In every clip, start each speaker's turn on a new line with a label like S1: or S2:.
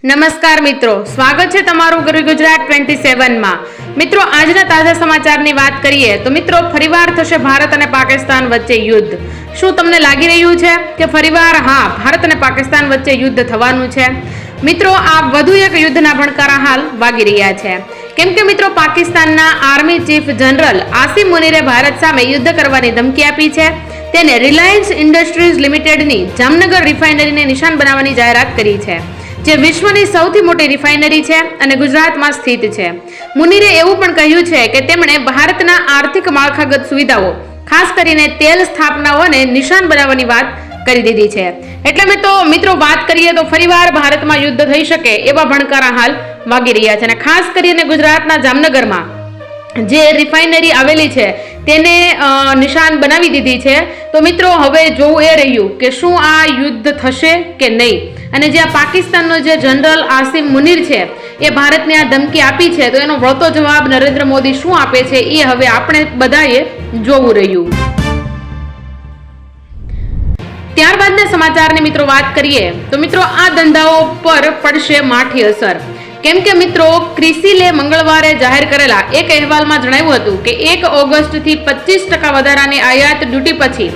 S1: નમસ્કાર મિત્રો, સ્વાગત છે તમારું ગુજરાત 27માં। મિત્રો, આજના તાજા સમાચારની વાત કરીએ તો મિત્રો, ફરીવાર થશે ભારત અને પાકિસ્તાન વચ્ચે યુદ્ધ। શું તમને લાગી રહ્યું છે કે ફરીવાર ભારત અને પાકિસ્તાન વચ્ચે યુદ્ધ થવાનું છે? મિત્રો, આ વધુ એક યુદ્ધના ભણકારા હાલ વાગી રહ્યા છે, કેમ કે મિત્રો, પાકિસ્તાનના આર્મી ચીફ જનરલ આસિમ મુનીરે ભારત સામે યુદ્ધ કરવાની ધમકી આપી છે। તેને રિલાયન્સ ઇન્ડસ્ટ્રીઝ લિમિટેડની જામનગર રિફાઇનરીને નિશાન બનાવવાની જાહેરાત કરી છે, જે વિશ્વની સૌથી મોટી રિફાઇનરી છે અને ગુજરાતમાં સ્થિત છે। મુનીરે એવું પણ કહ્યું છે કે તેમણે ભારતના આર્થિક માળખાગત સુવિધાઓ, ખાસ કરીને તેલ સ્થાપનાઓને નિશાન બનાવવાની વાત કરી દીધી છે। એટલે મિત્રો વાત કરીએ તો ફરીવાર ભારતમાં યુદ્ધ થઈ શકે એવા ભણકારા હાલ વાગી રહ્યા છે, અને ખાસ કરીને ગુજરાતના જામનગરમાં જે રિફાઇનરી આવેલી છે તેને નિશાન બનાવી દીધી છે। તો મિત્રો, હવે જોવું એ રહ્યું કે શું આ યુદ્ધ થશે કે નહીં, અને જે આ પાકિસ્તાનનો જે જનરલ આસિમ મુનીર છે એ ભારતને આ ધમકી આપી છે, તો એનો વળતો જવાબ નરેન્દ્ર મોદી શું આપે છે એ હવે આપણે બધાએ જોવું રહ્યું। ત્યારબાદના સમાચારની મિત્રો વાત કરીએ તો મિત્રો, આ ધંધાઓ પર પડશે માઠી અસર, કેમ કે મિત્રો, ક્રિસિલે મંગળવારે જાહેર કરેલા એક અહેવાલમાં જણાવ્યું હતું કે 1 ઓગસ્ટથી 25% વધારાની આયાત ડ્યુટી પછી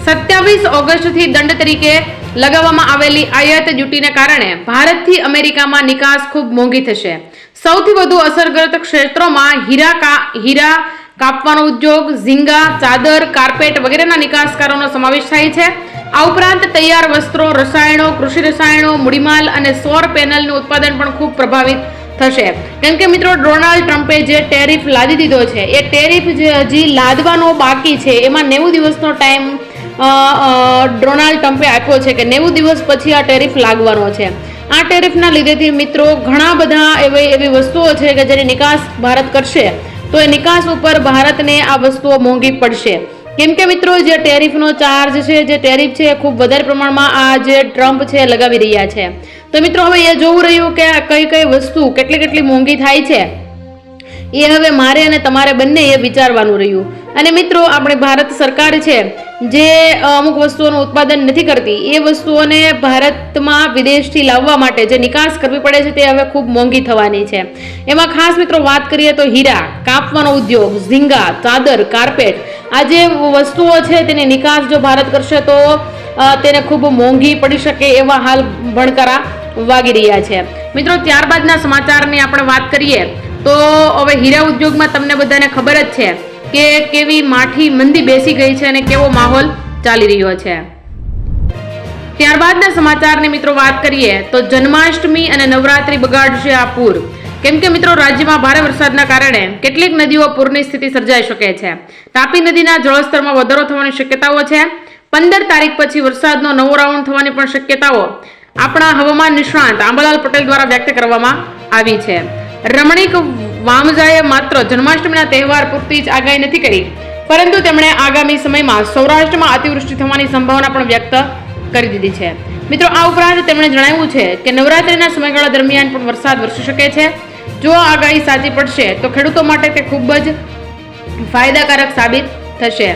S1: 27 ઓગસ્ટથી દંડ તરીકે લગાવવામાં આવેલી આયાત ડ્યુટીને કારણે ભારતથી અમેરિકામાં નિકાસ ખૂબ મોંઘી થશે। સૌથી વધુ અસરગ્રસ્ત ક્ષેત્રોમાં હીરા કાપવાનો ઉદ્યોગ, ઝીંગા, ચાદર, કાર્પેટ વગેરેના નિકાસકારોનો સમાવેશ થાય છે। આ ઉપરાંત તૈયાર વસ્ત્રો, રસાયણો, કૃષિ રસાયણો, મૂડીમાલ અને સૌર પેનલનું ઉત્પાદન પણ ખૂબ પ્રભાવિત થશે, કેમ કે મિત્રો, ડોનાલ્ડ ટ્રમ્પે જે ટેરિફ લાદી દીધો છે એ ટેરિફ જે હજી લાદવાનો બાકી છે, એમાં 90 દિવસનો ટાઈમ ડોનાલ્ડ ટ્રમ્પે આપ્યો છે કે 90 દિવસ પછી આ ટેરિફ લાગવાનો છે। આ ટેરિફના લીધેથી મિત્રો, ઘણા બધા એવી વસ્તુઓ છે કે જેની નિકાસ ભારત કરશે, તો એ નિકાસ ઉપર ભારતને આ વસ્તુઓ મોંઘી પડશે, કેમ કે મિત્રો, જે ટેરિફનો ચાર્જ છે, જે ટેરિફ છે, ખૂબ વધારે પ્રમાણમાં આ જે ટ્રમ્પ છે લગાવી રહ્યા છે। તો મિત્રો, હવે એ જોવું રહ્યું કે કઈ વસ્તુ કેટલી મોંઘી થાય છે એ હવે મારે અને તમારે બંને એ વિચારવાનું રહ્યું। અને મિત્રો, આપણી ભારત સરકાર છે જે અમુક વસ્તુઓનું ઉત્પાદન નથી કરતી, એ વસ્તુઓને ભારતમાં વિદેશથી લાવવા માટે જે નિકાસ કરવી પડે છે તે હવે ખૂબ મોંઘી થવાની છે। એમાં ખાસ મિત્રો વાત કરીએ તો હીરા કાપવાનો ઉદ્યોગ, ઝીંગા, ચાદર, કાર્પેટ, આ જે વસ્તુઓ છે તેની નિકાસ જો ભારત કરશે તો તેને ખૂબ મોંઘી પડી શકે એવા હાલ ભણકારા વાગી રહ્યા છે। મિત્રો, ત્યારબાદના સમાચારની આપણે વાત કરીએ તો હવે હીરા ઉદ્યોગમાં તમને બધાને ખબર જ છે કે કેવી માઠી મંદી બેસી ગઈ છે અને કેવો માહોલ ચાલી રહ્યો છે। ત્યારબાદના સમાચારની મિત્રો વાત કરીએ તો જન્માષ્ટમી અને નવરાત્રી બગાડશે આ પૂર, કેમ કે મિત્રો, રાજ્યમાં ભારે વરસાદના કારણે કેટલીક નદીઓ પૂરની સ્થિતિ સર્જાઈ શકે છે। તાપી નદીના જળસ્તરમાં વધારો થવાની શક્યતાઓ છે। 15 તારીખ પછી વરસાદનો નવો રાઉન્ડ થવાની પણ શક્યતાઓ આપણા હવામાન નિષ્ણાંત આંબાલાલ પટેલ દ્વારા વ્યક્ત કરવામાં આવી છે। રમણીક વામજાએ માત્ર જન્માષ્ટમીના તહેવાર પૂરતી જ આગાહી નથી કરી, પરંતુ તેમણે આગામી સમયમાં સૌરાષ્ટ્રમાં અતિવૃષ્ટિ થવાની સંભાવના પણ વ્યક્ત કરી દીધી છે। મિત્રો, આ ઉપરાંત તેમણે જણાવ્યું છે કે નવરાત્રીના સમયગાળા દરમિયાન પણ વરસાદ વરસી શકે છે। જો આગાહી સાચી પડશે તો ખેડૂતો માટે તે ખૂબ જ ફાયદાકારક સાબિત થશે,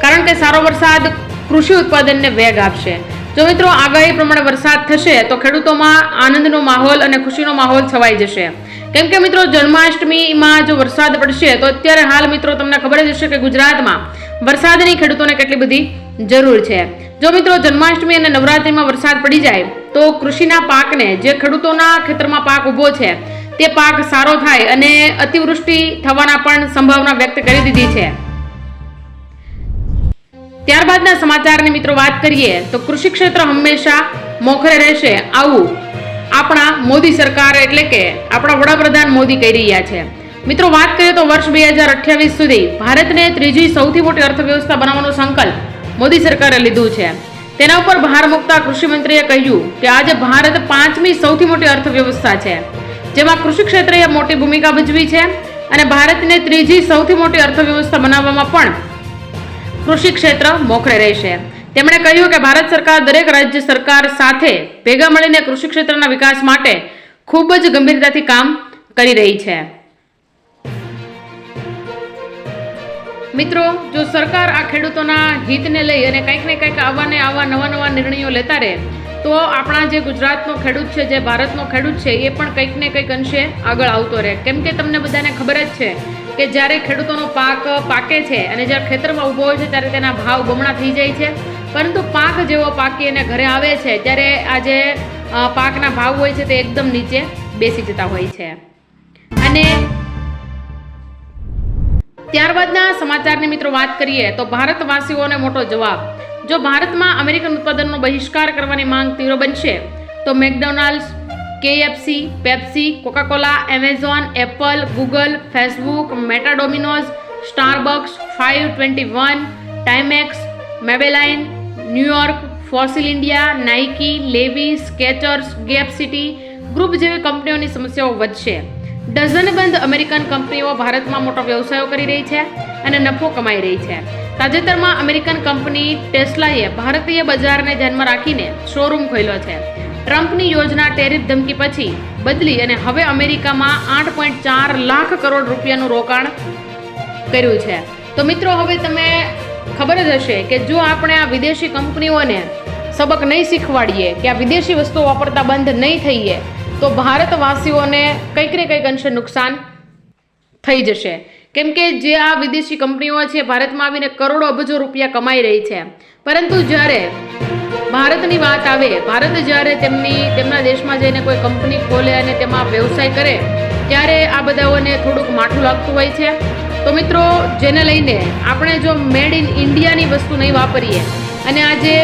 S1: કારણ કે સારો વરસાદ કૃષિ ઉત્પાદનને વેગ આપશે। જો મિત્રો, આગાહી પ્રમાણે વરસાદ થશે તો ખેડૂતોમાં આનંદનો માહોલ અને ખુશીનો માહોલ છવાઈ જશે, કેમ કે મિત્રો, જન્માષ્ટમીમાં જો વરસાદ પડશે તો અત્યારે હાલ મિત્રો તમને ખબર જ હશે કે ગુજરાતમાં વરસાદની ખેડૂતોને કેટલી બધી જરૂર છે। જો મિત્રો, જન્માષ્ટમી અને નવરાત્રીમાં વરસાદ પડી જાય તો કૃષિના પાકને, જે ખેડૂતોના ખેતરમાં પાક ઉભો છે તે પાક સારો થાય અને અતિવૃષ્ટિ થવાના પણ સંભાવના વ્યક્ત કરી દીધી છે। ત્યારબાદના સમાચારની મિત્રો વાત કરીએ તો કૃષિ ક્ષેત્ર હંમેશા મોખરે રહેશે, આવું આપણા મોદી સરકાર એટલે કે આપણા વડાપ્રધાન મોદી કહી રહ્યા છે। મિત્રો, વાત કરીએ તો વર્ષ 2028 સુધી ભારતને ત્રીજી સૌથી મોટી અર્થવ્યવસ્થા બનાવવાનો સંકલ્પ મોદી સરકારે લીધું છે। તેના ઉપર ભાર મૂકતા કૃષિ મંત્રીએ કહ્યું કે આજે ભારત 5મી સૌથી મોટી અર્થવ્યવસ્થા છે, જેમાં કૃષિ ક્ષેત્રે મોટી ભૂમિકા ભજવી છે, અને ભારતને ત્રીજી સૌથી મોટી અર્થવ્યવસ્થા બનાવવામાં પણ કૃષિ ક્ષેત્ર મોખરે રહેશે। તેમણે કહ્યું કે ભારત સરકાર દરેક રાજ્ય સરકાર સાથે ભેગા મળીને કૃષિ ક્ષેત્રના વિકાસ માટે ખૂબ જ ગંભીરતાથી કામ કરી રહી છે। મિત્રો, જો સરકાર આ ખેડૂતોના હિતને લઈ અને કંઈક ને કંઈક આવા નવા નિર્ણયો લેતા રહે તો આપણા જે ગુજરાતનો ખેડૂત છે, જે ભારતનો ખેડૂત છે, એ પણ કંઈક ને કંઈક અંશે આગળ આવતો રહે. કેમ કે તમને બધાને ખબર જ છે કે જ્યારે ખેડૂતોનો પાક પાકે છે અને જ્યારે ખેતરમાં ઊભો હોય છે ત્યારે તેના ભાવ બમણા થઈ જાય છે, પરંતુ પાક જેવો પાકી અને ઘરે આવે છે ત્યારે આ જે પાકના ભાવ હોય છે તે એકદમ નીચે બેસી જતા હોય છે. અને ત્યારબાદના સમાચારની મિત્રો વાત કરીએ તો ભારતવાસીઓને મોટો જવાબ. જો ભારતમાં અમેરિકન ઉત્પાદનનો બહિષ્કાર કરવાની માંગ તીવ્ર બનશે તો McDonald's, KFC, Pepsi, Coca Cola, Amazon, Apple, Google, Facebook, Meta, Domino's, Starbucks, 521, Timex, Maybelline, New York, Fossil India, Nike, Levi, Skechers, Gap Citigroup જેવી કંપનીઓની સમસ્યાઓ વધશે. ડઝનબંધ અમેરિકન કંપનીઓ ભારતમાં મોટો વ્યવસાયો કરી રહી છે અને નફો કમાઈ રહી છે. તાજેતરમાં અમેરિકન કંપની ટેસ્લાએ ભારતીય બજારને ધ્યાનમાં રાખીને શોરૂમ ખોલ્યો છે. ટ્રમ્પની યોજના ટેરિફ ધમકી પછી બદલી અને હવે અમેરિકામાં 8.4 લાખ કરોડ રૂપિયાનું રોકાણ કર્યું છે. તો મિત્રો, હવે તમે ખબર જ હશે કે જો આપણે આ વિદેશી કંપનીઓને સબક નહીં શીખવાડીએ, કે આ વિદેશી વસ્તુઓ વાપરતા બંધ નહીં થઈએ, તો ભારતવાસીઓને કંઈક ને કંઈક અંશે નુકસાન થઈ જશે. કેમ કે જે આ વિદેશી કંપનીઓ છે ભારતમાં આવીને કરોડો અબજો રૂપિયા કમાઈ રહી છે, પરંતુ જ્યારે ભારતની વાત આવે, ભારત જ્યારે તેમના દેશમાં જઈને કોઈ કંપની ખોલે અને તેમાં વ્યવસાય કરે ત્યારે આ બધાઓને થોડુંક માઠું લાગતું હોય છે. તો મિત્રો, જેને લઈને આપણે જો મેડ ઇન ઇન્ડિયાની વસ્તુ નહીં વાપરીએ અને આજે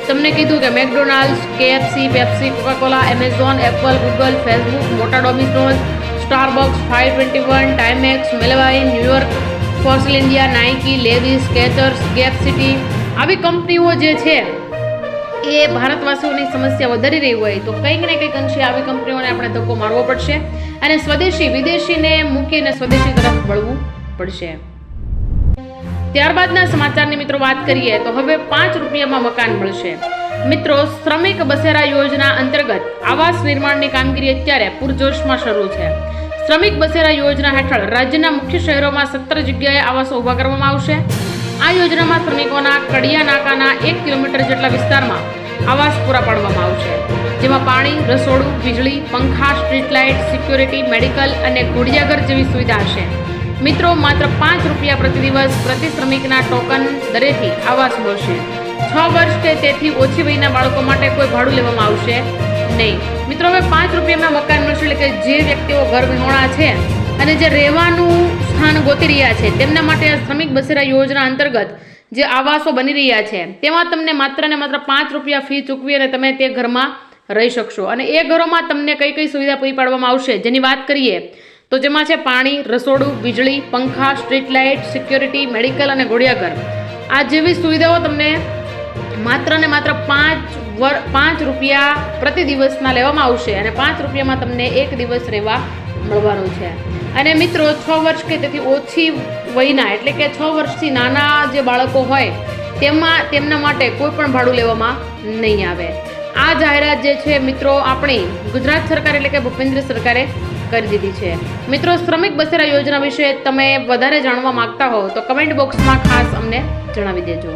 S1: તમને કીધું કે McDonald's, KFC, Pepsi, Coca Cola, Amazon, Apple, Google, Facebook, મોટા, Domino's, Starbucks, 521, Timex, Maybelline, New York, Fossil India, Nike, Levi, Skechers, Gap Citi આવી કંપનીઓ જે છે એ ભારતવાસીઓની સમસ્યા વધારી રહી હોય તો કંઈક ને કંઈક અંશે આવી કંપનીઓને આપણે ધક્કો મારવો પડશે અને વિદેશીને મૂકીને સ્વદેશી તરફ વળવું પડશે. ત્યારબાદના સમાચારની મિત્રો વાત કરીએ તો હવે 5 રૂપિયામાં મકાન મળશે. મિત્રો, શ્રમિક બસેરા યોજના અંતર્ગત આવાસ નિર્માણની કામગીરી અત્યારે પૂરજોશમાં શરૂ છે. શ્રમિક બસેરા યોજના હેઠળ રાજ્યના મુખ્ય શહેરોમાં 17 જગ્યાએ આવાસો ઊભા કરવામાં આવશે. આ યોજનામાં શ્રમિકોના કડિયા નાકાના 1 કિલોમીટર જેટલા વિસ્તારમાં આવાસ પૂરા પાડવામાં આવશે, જેમાં પાણી, રસોડું, વીજળી, પંખા, સ્ટ્રીટ લાઇટ, સિક્યોરિટી, મેડિકલ અને ઘોડિયાઘર જેવી સુવિધા હશે. મિત્રો, માત્ર 5 રૂપિયા પ્રતિ દિવસ પ્રતિ શ્રમિકના ટોકન દરેથી આવાસ મળશે. 6 વર્ષ કે તેથી ઓછી વયના બાળકો માટે કોઈ ભાડું લેવામાં આવશે નહીં. મિત્રો, હવે 5 રૂપિયામાં મકાન મળશે, એટલે કે જે વ્યક્તિઓ ઘર વિહોણા છે અને જે રહેવાનું સ્થાન ગોતી રહ્યા છે તેમના માટે આ શ્રમિક બસેરા યોજના અંતર્ગત જે આવાસો બની રહ્યા છે તેમાં તમને માત્ર ને માત્ર 5 રૂપિયા ફી ચૂકવી અને તમે તે ઘરમાં રહી શકશો. અને એ ઘરોમાં તમને કઈ કઈ સુવિધા પૂરી પાડવામાં આવશે જેની વાત કરીએ તો જેમાં છે પાણી, રસોડું, વીજળી, પંખા, સ્ટ્રીટ લાઇટ, સિક્યોરિટી, મેડિકલ અને ઘોડિયાઘર. આ જેવી સુવિધાઓ તમને માત્ર ને માત્ર 5 રૂપિયા પ્રતિ દિવસના લેવામાં આવશે અને 5 રૂપિયામાં તમને 1 દિવસ રહેવા મળવાનું છે. અને મિત્રો, 6 વર્ષ કે તેથી ઓછી વયના, એટલે કે 6 વર્ષથી નાના જે બાળકો હોય તેમના માટે કોઈ પણ ભાડું લેવામાં નહીં આવે. આ જાહેરાત જે છે મિત્રો આપણી ગુજરાત સરકાર એટલે કે ભૂપેન્દ્ર સરકારે કરી દીધી છે. મિત્રો, શ્રમિક બસેરા યોજના વિશે તમે વધારે જાણવા માંગતા હો તો કમેન્ટ બોક્સમાં ખાસ અમને જણાવી દેજો.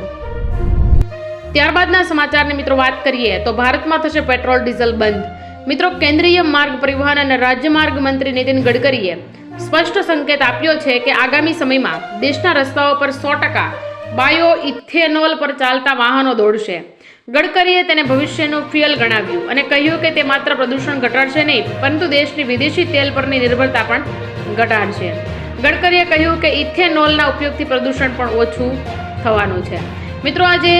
S1: ત્યારબાદના સમાચારની મિત્રો વાત કરીએ તો ભારતમાં થશે પેટ્રોલ ડીઝલ બંધ. મિત્રો, કેન્દ્રીય માર્ગ પરિવહન અને રાજ્ય માર્ગ મંત્રી નીતિન ગડકરીએ સ્પષ્ટ સંકેત આપ્યો છે કે આગામી સમયમાં દેશના રસ્તાઓ પર 100% બાયો ઇથેનોલ પર ચાલતા વાહનો દોડશે. ગડકરીએ તેને ભવિષ્યનું ફ્યુઅલ ગણાવ્યું અને કહ્યું કે તે માત્ર પ્રદૂષણ ઘટાડશે નહીં પરંતુ દેશની વિદેશી તેલ પરની નિર્ભરતા પણ ઘટાડશે. ગડકરીએ કહ્યું કે ઇથેનોલના ઉપયોગથી પ્રદૂષણ પણ ઓછું થવાનું છે. મિત્રો, આજે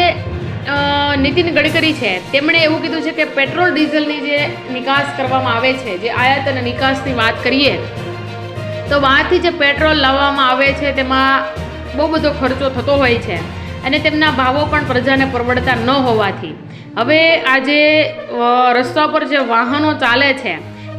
S1: નીતિન ગડકરી છે તેમણે એવું કીધું છે કે પેટ્રોલ ડીઝલની જે નિકાસ કરવામાં આવે છે, જે આયાત અને નિકાસની વાત કરીએ તો બહારથી જે પેટ્રોલ લાવવામાં આવે છે તેમાં બહુ બધો ખર્ચો થતો હોય છે અને તેમના ભાવો પણ પ્રજાને પરવડતા ન હોવાથી હવે આજે રસ્તા પર જે વાહનો ચાલે છે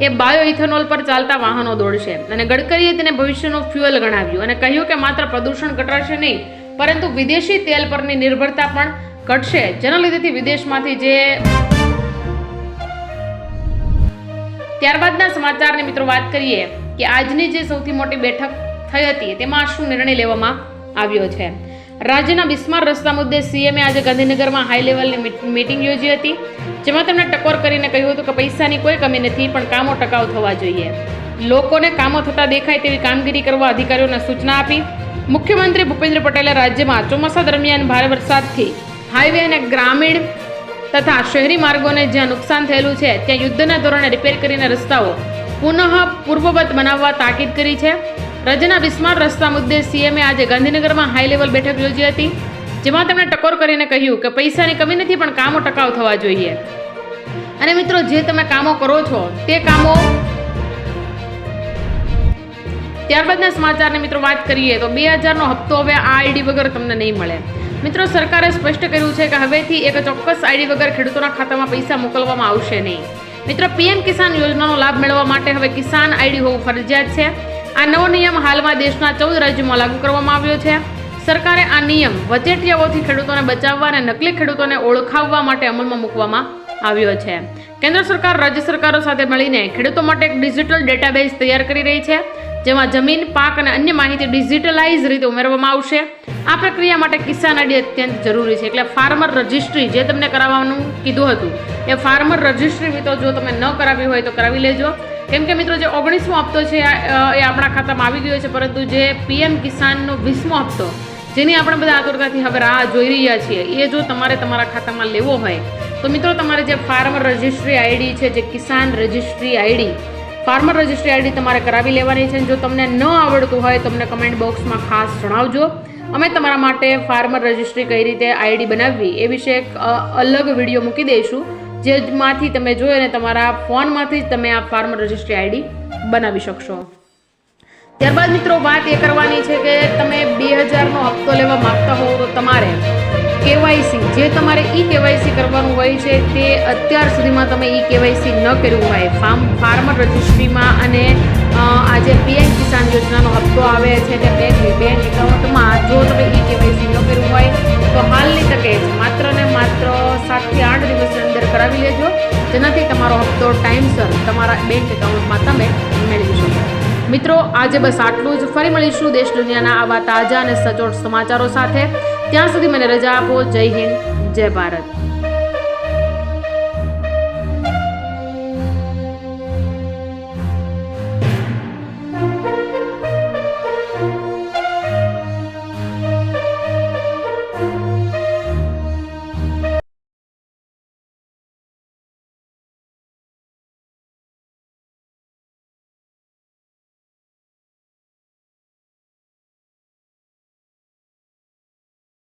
S1: એ બાયો ઇથેનોલ પર ચાલતા વાહનો દોડશે. અને ગડકરીએ તેને ભવિષ્યનું ફ્યુઅલ ગણાવ્યું અને કહ્યું કે માત્ર પ્રદૂષણ ઘટાડશે નહીં પરંતુ વિદેશી તેલ પરની નિર્ભરતા પણ ઘટશે, જેના લીધેથી વિદેશમાંથી જે ત્યારબાદના સમાચારની મિત્રો વાત કરીએ કે આજની જે સૌથી મોટી બેઠક થઈ હતી તેમાં શું નિર્ણય લેવામાં આવ્યો છે. રાજ્યના બિસ્માર રસ્તા મુદ્દે સીએમએ આજે ગાંધીનગરમાં હાઈ લેવલની મીટિંગ યોજી હતી, જેમાં તેમણે ટકોર કરીને કહ્યું હતું કે પૈસાની કોઈ કમી નથી, પણ કામો ટકાઉ થવા જોઈએ. લોકોને કામો થતા દેખાય તેવી કામગીરી કરવા અધિકારીઓને સૂચના આપી. મુખ્યમંત્રી ભૂપેન્દ્ર પટેલે રાજ્યમાં ચોમાસા દરમિયાન ભારે વરસાદથી હાઈવે અને ગ્રામીણ તથા શહેરી માર્ગોને જ્યાં નુકસાન થયેલું છે ત્યાં યુદ્ધના ધોરણે રિપેર કરીને રસ્તાઓ પુનઃ પૂર્વવત બનાવવા તાકીદ કરી છે. રાજ્યના બિસ્માર રસ્તા મુદ્દે સીએમએ આજે ગાંધીનગરમાં હાઈ લેવલ બેઠક યોજી હતી, જેમાં તેમણે ટકોર કરીને કહ્યું કે પૈસાની કમી નથી, પણ કામો ટકાઉ થવા જોઈએ. અને મિત્રો, જે તમે કામો કરો છો તે કામો. ત્યારબાદના સમાચારની મિત્રો વાત કરીએ તો 2000નો હપ્તો હવે આ આઈડી વગર તમને નહીં મળે. મિત્રો, સરકારે સ્પષ્ટ કર્યું છે કે હવેથી એક ચોક્કસ આઈડી વગર ખેડૂતોના ખાતામાં પૈસા મોકલવામાં આવશે નહીં. મિત્રો, પીએમ કિસાન યોજનાનો લાભ મેળવવા માટે હવે કિસાન આઈડી હોવું ફરજિયાત છે. આ નવો નિયમ હાલમાં દેશના 14 રાજ્યોમાં લાગુ કરવામાં આવ્યો છે. સરકારે આ નિયમ વચેટિયાઓથી ખેડૂતોને બચાવવા અને નકલી ખેડૂતોને ઓળખાવવા માટે અમલમાં મૂકવામાં આવ્યો છે. કેન્દ્ર સરકાર રાજ્ય સરકારો સાથે મળીને ખેડૂતો માટે એક ડિજિટલ ડેટાબેઝ તૈયાર કરી રહી છે, જેમાં જમીન, પાક અને અન્ય માહિતી ડિજિટલાઇઝ રીતે ઉમેરવામાં આવશે. આ પ્રક્રિયા માટે કિસાન આઈડી અત્યંત જરૂરી છે. એટલે ફાર્મર રજિસ્ટ્રી જે તમને કરાવવાનું કીધું હતું એ ફાર્મર રજિસ્ટ્રી મિત્રો જો તમે ન કરાવી હોય તો કરાવી લેજો. કેમ કે મિત્રો, જે 19મો હપ્તો છે એ આપણા ખાતામાં આવી ગયો છે, પરંતુ જે પીએમ કિસાનનો 20મો હપ્તો જેની આપણે બધા આતુરતાથી હવે રાહ જોઈ રહ્યા છીએ, એ જો તમારે તમારા ખાતામાં લેવો હોય તો મિત્રો તમારે જે ફાર્મર રજિસ્ટ્રી આઈડી છે, જે Kisan registry ID, farmer registry ID તમારે કરાવી લેવાની છે. જો તમને ન આવડતું હોય તો તમને કમેન્ટ બોક્સમાં ખાસ જણાવજો. અમે તમારા માટે ફાર્મર રજિસ્ટ્રી કઈ રીતે આઈડી બનાવવી એ વિશે એક અલગ વિડીયો મૂકી દઈશું, જેમાંથી તમે જોઈ અને તમારા ફોનમાંથી જ તમે આ ફાર્મર રજિસ્ટ્રી આઈડી બનાવી શકશો. ત્યારબાદ મિત્રો વાત એ કરવાની છે કે તમે 2000નો હપ્તો લેવા માંગતા હો તો તમારે કેવાયસી, જે તમારે ઈ કેવાયસી કરવાનું હોય છે તે અત્યાર સુધીમાં તમે ઈ કેવાયસી ન કર્યું હોય ફાર્મર રજિસ્ટ્રીમાં, અને આજે પીએમ કિસાન યોજનાનો હપ્તો આવે છે તે બેંક એકાઉન્ટમાં જો તમે ઈ કેવાયસી ન કર્યું હોય તો હાલની તકે જ માત્ર ને માત્ર 7 થી 8 દિવસની અંદર કરાવી લેજો, જેનાથી તમારો હપ્તો ટાઈમસર તમારા બેંક એકાઉન્ટમાં તમે મેળવી શકો. મિત્રો, આજે બસ આટલું જ. ફરી મળીશું દેશ દુનિયાના આવા તાજા અને સચોટ સમાચારો સાથે. ત્યાં સુધી મને રજા આપો. જય હિન્દ, જય ભારત.